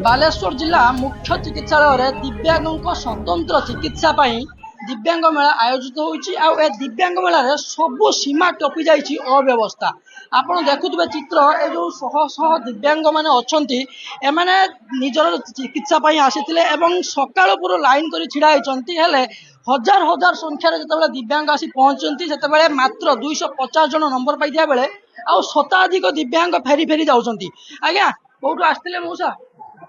बालेश्वर जिला मुख्य चिकित्सालय दिव्यांगों स्वतंत्र चिकित्सा दिव्यांग मेला आयोजित होती दिव्यांग मेला सबू सीमा टपी जाइए अव्यवस्था। आपड़ देखुवे चित्र ए जो शह शह दिव्यांग मैंने अच्छा एमाने निजर चिकित्सा आसी सकाल पूरा लाइन कर छिड़ा होती हजार हजार संख्यार जो दिव्यांग आसी पहुंचती से मात्र 250 जन नंबर पाई बेले आ शताधिक दिव्यांग फेरी फेरी जाऊँगी। आज्ञा कौटू आसते मौसा?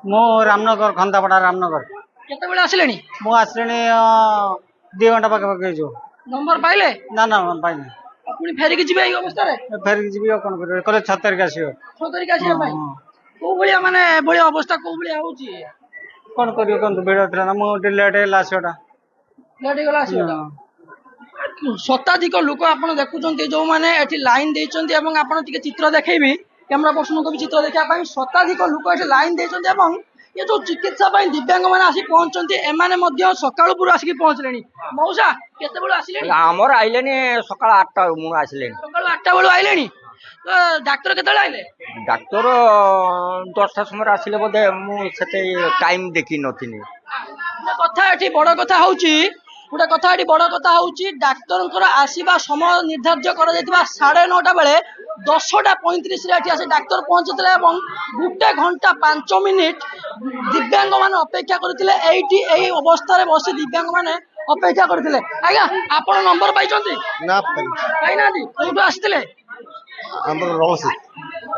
मो रामनगर खंदापड़ा रामनगर केतबेले आसिले मु आसली 2 घंटा पाखे जो नंबर पाइले ना ना पाइना पुणी फेरिक जी अवस्था फेरिक जी कौन कर 6 तारिख आसो 6 तारिख आसा कौ भाया माने एभली अवस्था कौ भाया होची कौन कर भिड़ था ना मुझे लेट है आसोटा लेट गला आसीटा शताधिक लोक आप देखुं जो मैंने लाइन देते आप चित्र देखी कैमेरा पर्सन को भी चित्र देखा शताधिक लोक ये लाइन देते ये जो चिकित्सा दिव्यांग मैंने आसी पहुंचते एमाने सकाल पूर्व आसिक पहुंचले। मौसा केते आसिले आमर आइले सकाल 8टा मु आसिले सकाल 8टा बेलू आइले तो डाक्तर केते आइले डाक्तर 10टा समय आसिले बोधे मुझे टाइम देखी नथिनी कथा ये बड़ कथा हूँ गोटे कथा ये बड़ कथा हूँ डाक्तर आसवा समय निर्धार्य कर 9:30 बेले 10:35 आसी डाक्तर पहुंचते गोटे घंटा 5 मिनिट दिव्यांग मान अपेक्षा करते अवस्था बसी दिव्यांग मान अपेक्षा करते। आज्ञा आप नंबर पाई ना कौटू आसते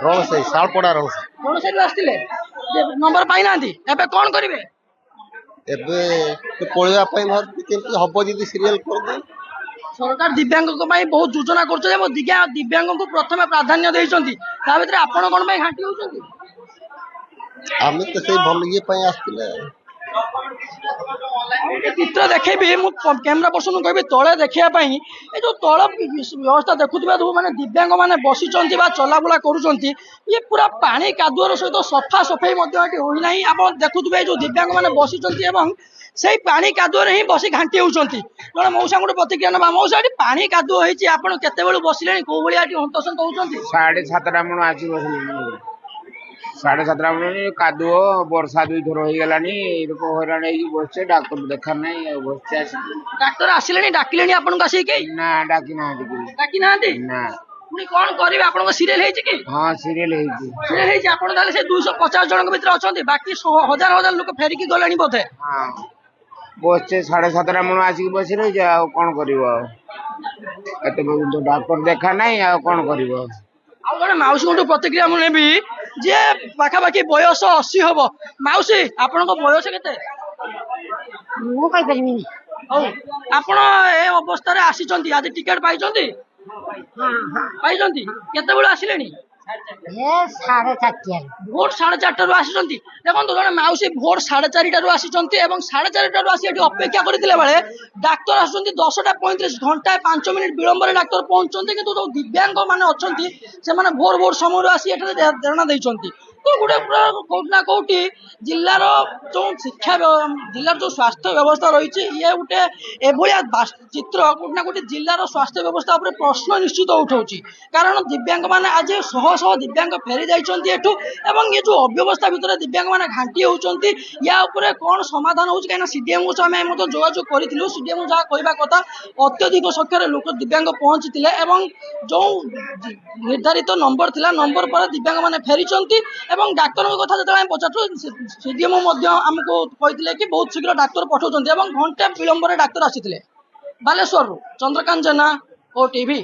रणसई शालपड़ा रणसई आसते नंबर पाई ना एबे कौन करेंगे पढ़ा हम जी सीरियल कर दे सरकार दिव्यांग बहुत योजना कर दिव्यांग को प्रथम प्राधान्य देती आपण कौन घाटी होती आम तो से भल ये आसते चित्र देखेबी कैमेरा पर्सन कह तले देखापी ये जो तल व्यवस्था देखुवा जो मैंने दिव्यांग मैंने बसी चलाबुला कर पूरा पानी कादुअर सहित सफा सफाई होना आप देखुवे जो दिव्यांग मैंने बसी से पानी कादुअर ही बस घाटी होती जड़े मौसा गोटे प्रतिक्रिया ना मौसा पानी कादुଅ होती आप केत बसिले कौ भाया हंतसंत होती 7:30 मन आज बस 7:30 मन कादुओ वर्षा 2 थर हो गलानी लोक हैरान बसचे डाक्टर देखा ना बसचे डाक्तर आसिले डाकिले आपन आसिक ना डाकी ना डाकी ना ना पुणी कौन करेंगे आप सीरियल है हाँ सीरियल है से 250 जन भर अच्छा बाकी हजार हजार लोक फेरिकी गले बोधे हाँ बसचे 7:30 मन आसिक बस रही कौन कर डाक्तर देखा ना कौन कर जड़े मौसी गोटे प्रतिक्रिया मुझे जे पाखापाखि बयस 80 हम मौसी आपण बयस के आपण ए अवस्था आसी आज टिकेट पाई केत आसिले भोर 4:30 आसी देखो जड़े मौसी भोर 4:30 आसी 4:30 आसी अपेक्षा करते बेले डाक्तर आस 10:35 घंटा 5 मिनिट विलंब डाक्तर पहुंचते कि जो दिव्यांग मान अच्छा से भोर भोर समय आसी धारणा देते तो गोटे कौटना कौटी जिलार जो शिक्षा जिलार जो स्वास्थ्य व्यवस्था रही ये गोटे एभलिया चित्र कौटना कौटी जिलार स्वास्थ्य व्यवस्था उपर प्रश्न निश्चित उठाऊँ कारण दिव्यांग मान आज शह शह दिव्यांग फेरी जाइए ये जो अव्यवस्था भितर दिव्यांग मान घाटी होती या कौन समाधान हो सीडीएम आम जोगाजोग करूँ सीडीएम जहाँ कहवा कथा अत्यधिक संख्यार लोक दिव्यांग पहुंची जो निर्धारित नंबर थिला नंबर पर दिव्यांग मान फेरी डाक्तर कथा जो पचारू सीडीएम आमको कहते कि बहुत शीघ्र डाक्तर पठाऊँ घंटे विलंब डाक्तर आसी बालेश्वर चंद्रकांत जेना ओ टीवी।